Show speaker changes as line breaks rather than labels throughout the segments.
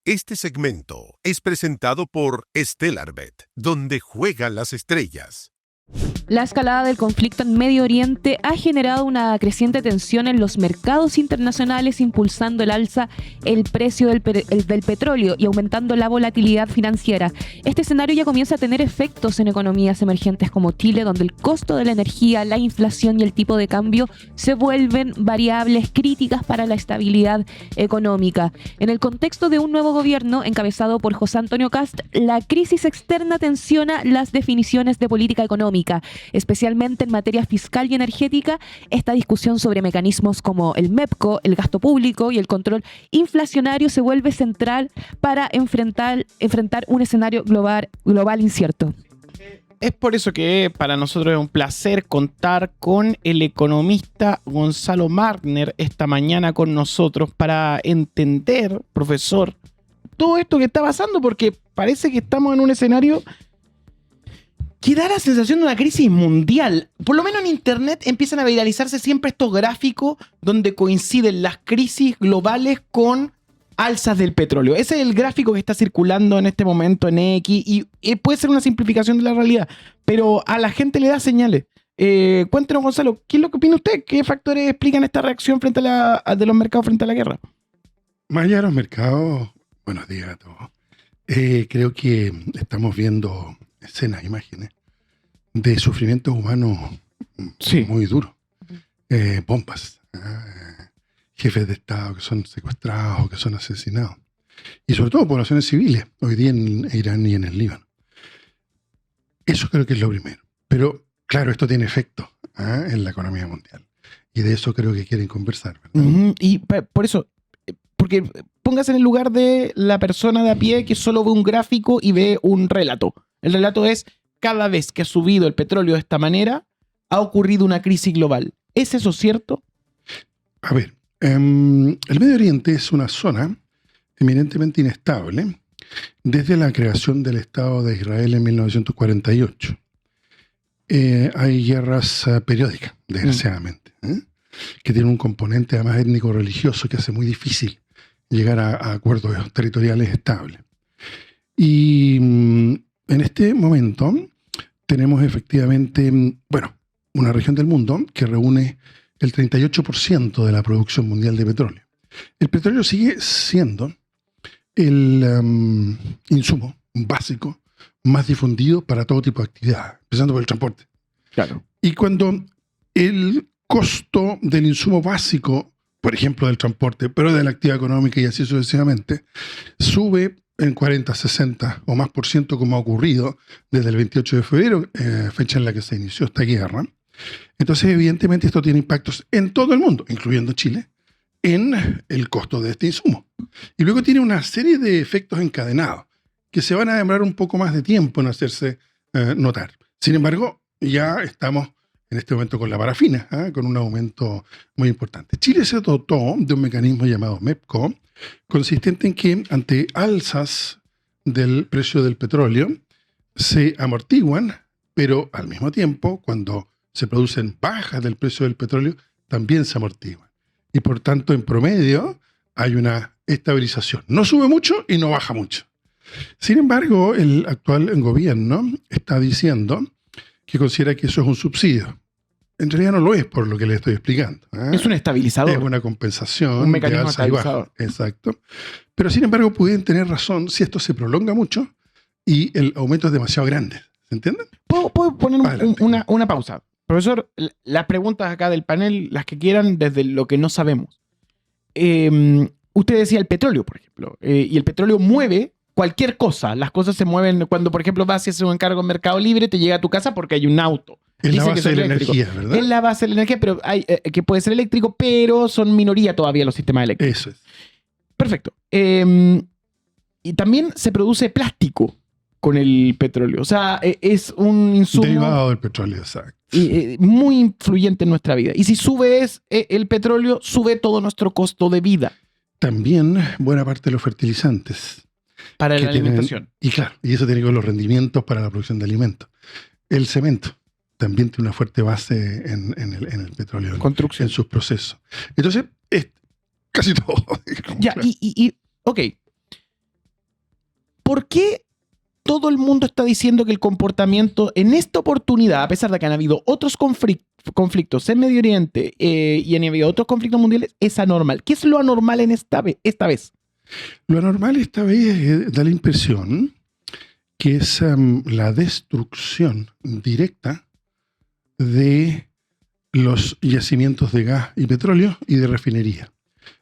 Este segmento es presentado por Stellarbet, donde juegan las estrellas.
La escalada del conflicto en Medio Oriente ha generado una creciente tensión en los mercados internacionales, impulsando el alza el precio del petróleo y aumentando la volatilidad financiera. Este escenario ya comienza a tener efectos en economías emergentes como Chile, donde el costo de la energía, la inflación y el tipo de cambio se vuelven variables críticas para la estabilidad económica. En el contexto de un nuevo gobierno encabezado por José Antonio Kast, la crisis externa tensiona las definiciones de política económica. Especialmente en materia fiscal y energética, esta discusión sobre mecanismos como el MEPCO, el gasto público y el control inflacionario se vuelve central para enfrentar un escenario global incierto.
Es por eso que para nosotros es un placer contar con el economista Gonzalo Markner esta mañana con nosotros para entender, profesor, todo esto que está pasando, porque parece que estamos en un escenario que da la sensación de una crisis mundial. Por lo menos en internet empiezan a viralizarse siempre estos gráficos donde coinciden las crisis globales con alzas del petróleo. Ese es el gráfico que está circulando en este momento en X y puede ser una simplificación de la realidad, pero a la gente le da señales. Cuéntenos, Gonzalo, ¿qué es lo que opina usted? ¿Qué factores explican esta reacción de los mercados frente a la guerra?
Más allá de los mercados, buenos días a todos. Creo que estamos viendo escenas, imágenes de sufrimientos humanos muy duros. Bombas, jefes de Estado que son secuestrados, que son asesinados. Y sobre todo poblaciones civiles, hoy día en Irán y en el Líbano. Eso creo que es lo primero. Pero, claro, esto tiene efecto en la economía mundial. Y de eso creo que quieren conversar, ¿verdad?
Y por eso, porque póngase en el lugar de la persona de a pie que solo ve un gráfico y ve un relato. El relato es: cada vez que ha subido el petróleo de esta manera, ha ocurrido una crisis global. ¿Es eso cierto?
A ver, el Medio Oriente es una zona eminentemente inestable desde la creación del Estado de Israel en 1948. Hay guerras periódicas, desgraciadamente, que tienen un componente además étnico-religioso que hace muy difícil llegar a acuerdos territoriales estables. Y en este momento tenemos efectivamente, una región del mundo que reúne el 38% de la producción mundial de petróleo. El petróleo sigue siendo el insumo básico más difundido para todo tipo de actividad, empezando por el transporte.
Claro.
Y cuando el costo del insumo básico, por ejemplo del transporte, pero de la actividad económica y así sucesivamente, sube en 40, 60 o más por ciento, como ha ocurrido desde el 28 de febrero, fecha en la que se inició esta guerra. Entonces, evidentemente, esto tiene impactos en todo el mundo, incluyendo Chile, en el costo de este insumo. Y luego tiene una serie de efectos encadenados que se van a demorar un poco más de tiempo en hacerse notar. Sin embargo, ya estamos en este momento con la parafina, con un aumento muy importante. Chile se dotó de un mecanismo llamado MEPCO, consistente en que ante alzas del precio del petróleo se amortiguan, pero al mismo tiempo, cuando se producen bajas del precio del petróleo, también se amortiguan. Y por tanto, en promedio, hay una estabilización. No sube mucho y no baja mucho. Sin embargo, el actual gobierno está diciendo que considera que eso es un subsidio. En realidad no lo es, por lo que le estoy explicando.
Es un estabilizador.
Es una compensación.
Un mecanismo
de alza y baja. Exacto. Pero sin embargo pueden tener razón si esto se prolonga mucho y el aumento es demasiado grande. ¿Se entiende?
¿Puedo poner una pausa? Profesor, las preguntas acá del panel, las que quieran, desde lo que no sabemos. Usted decía el petróleo, por ejemplo, y el petróleo mueve cualquier cosa. Las cosas se mueven cuando, por ejemplo, vas y haces un encargo en Mercado Libre, te llega a tu casa porque hay un auto.
Es la base de la energía, ¿verdad?
Es la base de la energía, pero que puede ser eléctrico, pero son minoría todavía los sistemas eléctricos.
Eso es.
Perfecto. Y también se produce plástico con el petróleo. O sea, es un insumo
derivado del petróleo, exacto.
Muy influyente en nuestra vida. Y si sube el petróleo, sube todo nuestro costo de vida.
También buena parte de los fertilizantes.
Para la alimentación.
Y claro, y eso tiene que ver con los rendimientos para la producción de alimentos. El cemento también tiene una fuerte base en el petróleo,
construcción,
en sus procesos. Entonces, es casi todo.
Ya, ok. ¿por qué todo el mundo está diciendo que el comportamiento en esta oportunidad, a pesar de que han habido otros conflictos en Medio Oriente y han habido otros conflictos mundiales, es anormal? ¿Qué es lo anormal en esta vez?
Lo anormal esta vez da la impresión que es la destrucción directa de los yacimientos de gas y petróleo y de refinería.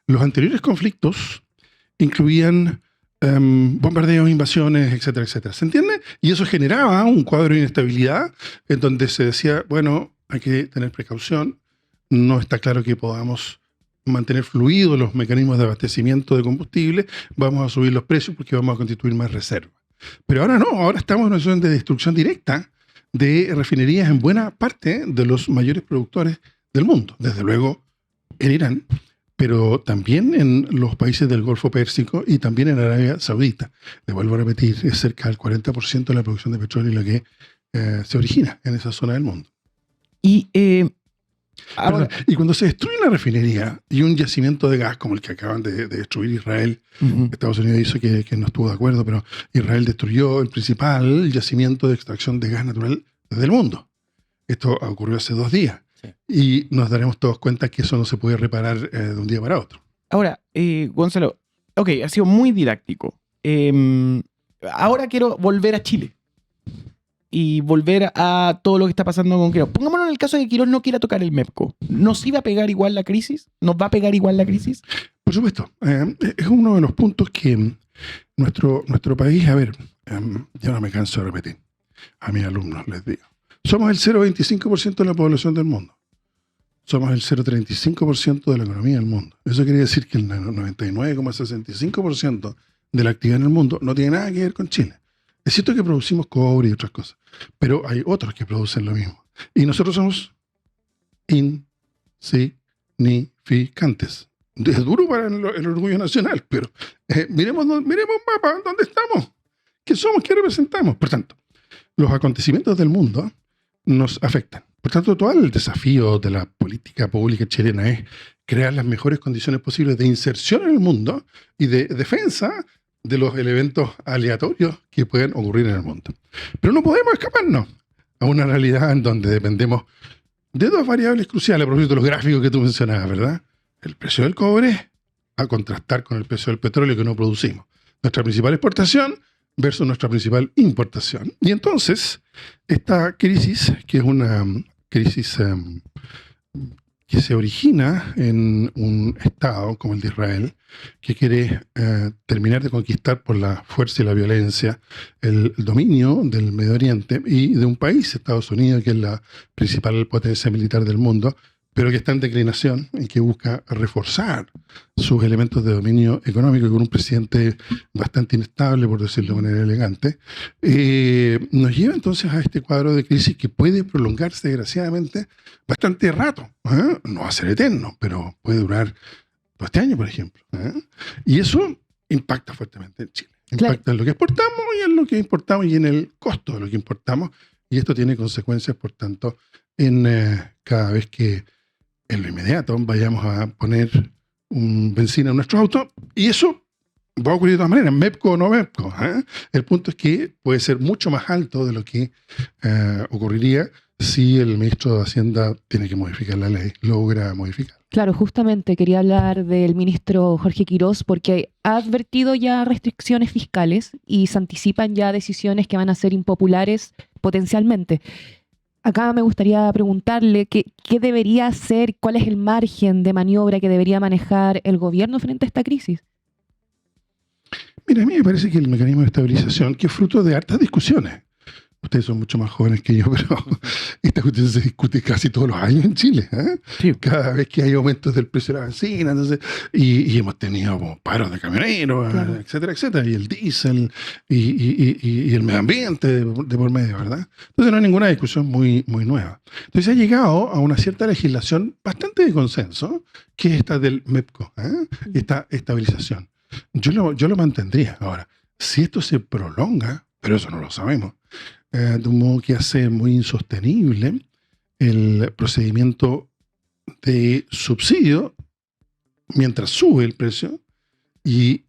Los anteriores conflictos incluían bombardeos, invasiones, etcétera, etcétera. ¿Se entiende? Y eso generaba un cuadro de inestabilidad en donde se decía, bueno, hay que tener precaución, no está claro que podamos mantener fluidos los mecanismos de abastecimiento de combustible, vamos a subir los precios porque vamos a constituir más reservas. Pero ahora no, ahora estamos en una situación de destrucción directa de refinerías en buena parte de los mayores productores del mundo. Desde luego en Irán, pero también en los países del Golfo Pérsico y también en Arabia Saudita. Le vuelvo a repetir, es cerca del 40% de la producción de petróleo la que se origina en esa zona del mundo.
Y ahora,
y cuando se destruye una refinería y un yacimiento de gas como el que acaban de destruir Israel, Estados Unidos dice que no estuvo de acuerdo, pero Israel destruyó el principal yacimiento de extracción de gas natural del mundo. Esto ocurrió hace 2 días. Sí. Y nos daremos todos cuenta que eso no se puede reparar de un día para otro.
Ahora, Gonzalo, ok, ha sido muy didáctico. Ahora quiero volver a Chile y volver a todo lo que está pasando con Quirós. Pongámonos en el caso de que Quirós no quiera tocar el MEPCO. ¿Nos iba a pegar igual la crisis? ¿Nos va a pegar igual la crisis?
Por supuesto. Es uno de los puntos que nuestro país, a ver, yo no me canso de repetir. A mis alumnos les digo. Somos el 0,25% de la población del mundo. Somos el 0,35% de la economía del mundo. Eso quiere decir que el 99,65% de la actividad en el mundo no tiene nada que ver con Chile. Es cierto que producimos cobre y otras cosas, pero hay otros que producen lo mismo. Y nosotros somos insignificantes. Es duro para el orgullo nacional, pero miremos un mapa, ¿dónde estamos? ¿Qué somos? ¿Qué representamos? Por tanto, los acontecimientos del mundo nos afectan. Por tanto, todo el desafío de la política pública chilena es crear las mejores condiciones posibles de inserción en el mundo y de defensa de los elementos aleatorios que pueden ocurrir en el mundo. Pero no podemos escaparnos a una realidad en donde dependemos de 2 variables cruciales, a propósito de los gráficos que tú mencionabas, ¿verdad? El precio del cobre a contrastar con el precio del petróleo que no producimos. Nuestra principal exportación versus nuestra principal importación. Y entonces, esta crisis, que es una crisis que se origina en un Estado como el de Israel, que quiere terminar de conquistar por la fuerza y la violencia el dominio del Medio Oriente y de un país, Estados Unidos, que es la principal potencia militar del mundo, pero que está en declinación y que busca reforzar sus elementos de dominio económico, y con un presidente bastante inestable, por decirlo de manera elegante, nos lleva entonces a este cuadro de crisis que puede prolongarse, desgraciadamente, bastante rato. No va a ser eterno, pero puede durar todo este año, por ejemplo. Y eso impacta fuertemente en Chile. Impacta en lo que exportamos y en lo que importamos y en el costo de lo que importamos. Y esto tiene consecuencias, por tanto, en cada vez que en lo inmediato vayamos a poner benzina en nuestros autos, y eso va a ocurrir de todas maneras, MEPCO o no MEPCO. El punto es que puede ser mucho más alto de lo que ocurriría si el ministro de Hacienda tiene que modificar la ley, logra modificar.
Claro, justamente quería hablar del ministro Jorge Quirós porque ha advertido ya restricciones fiscales y se anticipan ya decisiones que van a ser impopulares potencialmente. Acá me gustaría preguntarle qué debería hacer, cuál es el margen de maniobra que debería manejar el gobierno frente a esta crisis.
Mira, a mí me parece que el mecanismo de estabilización, que es fruto de hartas discusiones, ustedes son mucho más jóvenes que yo, pero esta cuestión se discute casi todos los años en Chile. Sí. Cada vez que hay aumentos del precio de la benzina, entonces, y hemos tenido paros de camioneros, claro, etcétera, etcétera, y el diésel, y el medio ambiente de por medio, ¿verdad? Entonces no hay ninguna discusión muy nueva. Entonces ha llegado a una cierta legislación bastante de consenso, que es esta del MEPCO, esta estabilización. Yo lo mantendría. Ahora, si esto se prolonga, pero eso no lo sabemos, de un modo que hace muy insostenible el procedimiento de subsidio mientras sube el precio y,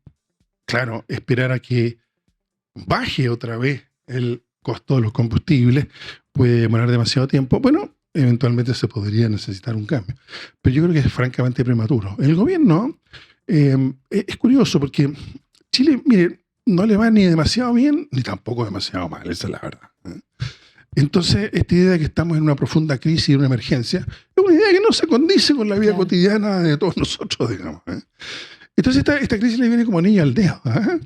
claro, esperar a que baje otra vez el costo de los combustibles, puede demorar demasiado tiempo. Bueno, eventualmente se podría necesitar un cambio. Pero yo creo que es francamente prematuro. El gobierno es curioso porque Chile, mire, no le va ni demasiado bien ni tampoco demasiado mal, esa es la verdad. Entonces, esta idea de que estamos en una profunda crisis y una emergencia es una idea que no se condice con la vida cotidiana de todos nosotros, digamos. Entonces, esta crisis le viene como niño al dedo.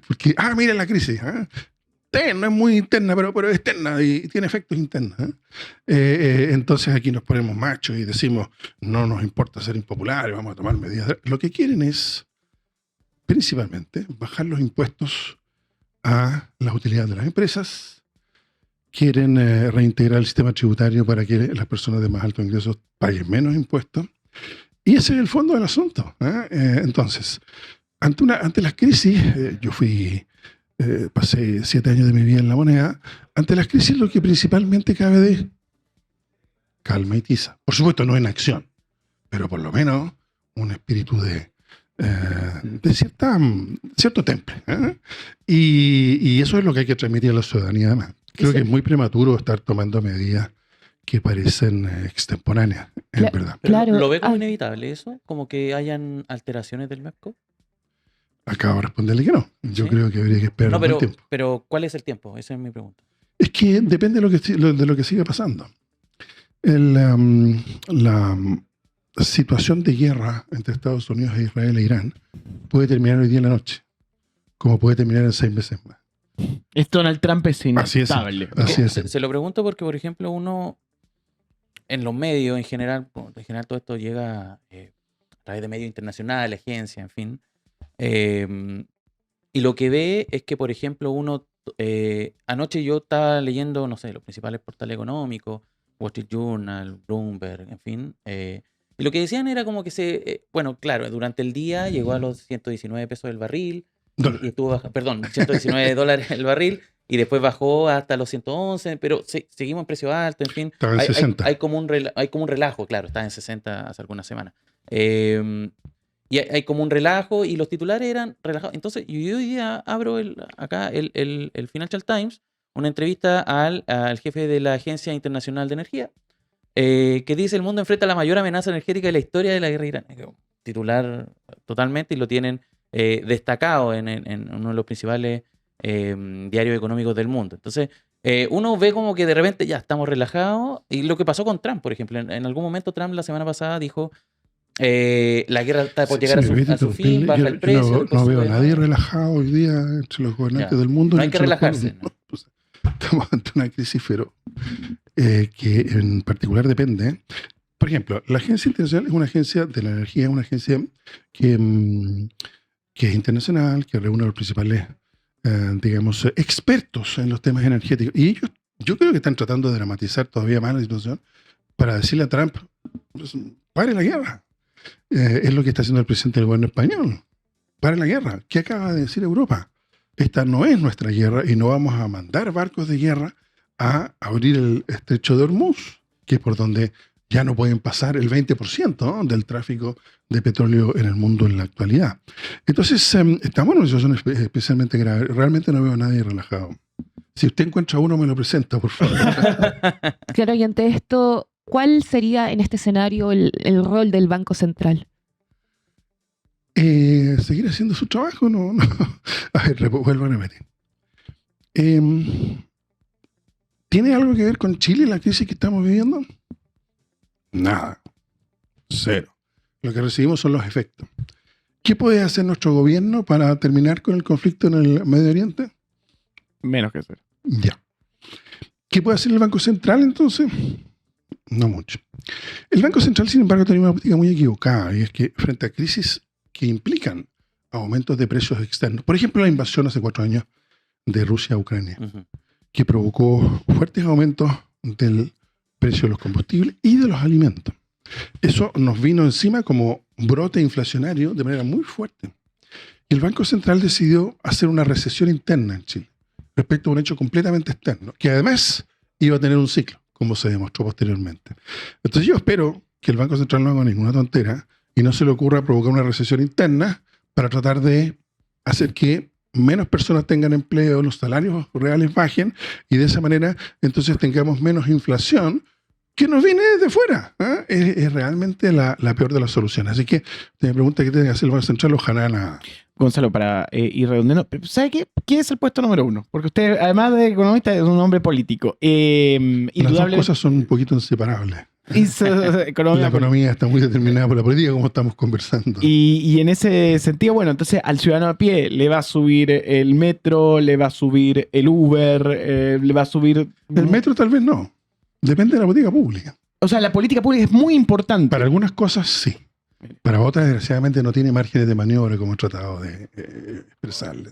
Porque, mira la crisis. No es muy interna, pero es externa y tiene efectos internos. Entonces, aquí nos ponemos machos y decimos, no nos importa ser impopulares, vamos a tomar medidas. Lo que quieren es, principalmente, bajar los impuestos a las utilidades de las empresas. Quieren reintegrar el sistema tributario para que las personas de más altos ingresos paguen menos impuestos. Y ese es el fondo del asunto. Entonces, ante las crisis, yo pasé 7 años de mi vida en La Moneda, ante las crisis lo que principalmente cabe de calma y tiza. Por supuesto, no en acción, pero por lo menos un espíritu de cierto temple. Y eso es lo que hay que transmitir a la ciudadanía además. Creo que es muy prematuro estar tomando medidas que parecen extemporáneas, en verdad.
Claro.
¿Lo ve como inevitable eso? ¿Como que hayan alteraciones del MEPCO?
Acabo de responderle que no. Yo creo que habría que esperar un buen tiempo.
Pero ¿cuál es el tiempo? Esa es mi pregunta.
Es que depende de lo que siga pasando. La situación de guerra entre Estados Unidos e Israel e Irán puede terminar hoy día en la noche, como puede terminar en 6 meses más.
Donald Trump es inestable.
Así es.
Se lo pregunto porque, por ejemplo, uno en los medios en general todo esto llega a través de medios internacionales, agencias, en fin. Y lo que ve es que, por ejemplo, anoche yo estaba leyendo, no sé, los principales portales económicos, Wall Street Journal, Bloomberg, en fin. Y lo que decían era como que bueno, claro, durante el día llegó a los 119 pesos el barril. Y estuvo perdón, 119 dólares el barril, y después bajó hasta los 111, pero seguimos en precio alto, en fin.
Estaba en 60.
Hay como un relajo, claro, está en 60 hace algunas semanas. Y hay como un relajo, y los titulares eran relajados. Entonces, yo hoy día abro acá el Financial Times, una entrevista al jefe de la Agencia Internacional de Energía, que dice: el mundo enfrenta la mayor amenaza energética de la historia de la guerra de Irán. Titular totalmente, y lo tienen destacado en uno de los principales diarios económicos del mundo. Entonces, uno ve como que de repente ya estamos relajados, y lo que pasó con Trump, por ejemplo, en algún momento Trump la semana pasada dijo la guerra está por llegar a su fin, baja el precio.
No veo a nadie relajado hoy día entre los gobernantes del mundo.
No hay que relajarse.
Pues, estamos ante una crisis, pero que en particular depende. Por ejemplo, la Agencia Internacional es una agencia de la energía, es una agencia que es internacional, que reúne a los principales, digamos, expertos en los temas energéticos. Y ellos, yo creo que están tratando de dramatizar todavía más la situación para decirle a Trump, pues, pare la guerra. Es lo que está haciendo el presidente del gobierno español. Pare la guerra. ¿Qué acaba de decir Europa? Esta no es nuestra guerra y no vamos a mandar barcos de guerra a abrir el estrecho de Hormuz, que es por donde ya no pueden pasar el 20%, ¿no?, del tráfico de petróleo en el mundo en la actualidad. Entonces, estamos en una situación especialmente grave. Realmente no veo a nadie relajado. Si usted encuentra uno, me lo presenta, por favor.
Claro, y ante esto, ¿cuál sería en este escenario el rol del Banco Central?
¿Seguir haciendo su trabajo? No. A ver, vuelvo a repetir. ¿Tiene algo que ver con Chile, la crisis que estamos viviendo? Nada. Cero. Lo que recibimos son los efectos. ¿Qué puede hacer nuestro gobierno para terminar con el conflicto en el Medio Oriente?
Menos que cero.
Ya. ¿Qué puede hacer el Banco Central entonces? No mucho. El Banco Central, sin embargo, tiene una política muy equivocada, y es que frente a crisis que implican aumentos de precios externos, por ejemplo, la invasión hace 4 años de Rusia a Ucrania, que provocó fuertes aumentos del precio de los combustibles y de los alimentos. Eso nos vino encima como brote inflacionario de manera muy fuerte. Y el Banco Central decidió hacer una recesión interna en Chile respecto a un hecho completamente externo, que además iba a tener un ciclo, como se demostró posteriormente. Entonces yo espero que el Banco Central no haga ninguna tontera y no se le ocurra provocar una recesión interna para tratar de hacer que menos personas tengan empleo, los salarios reales bajen y de esa manera entonces tengamos menos inflación que nos viene desde fuera. Es realmente la peor de las soluciones. Así que me pregunta qué tiene que hacer el Banco Central, ojalá nada.
Gonzalo, para ir redondeando, ¿sabe qué? ¿Quién es el puesto número 1? Porque usted, además de economista, es un hombre político.
Las dos cosas son un poquito inseparables. La economía está muy determinada por la política, como estamos conversando.
Y en ese sentido, bueno, entonces al ciudadano a pie le va a subir el metro, le va a subir el Uber, le va a subir...
El metro tal vez no. Depende de la política pública.
O sea, la política pública es muy importante.
Para algunas cosas sí. Para otras, desgraciadamente, no tiene márgenes de maniobra como he tratado de expresarle.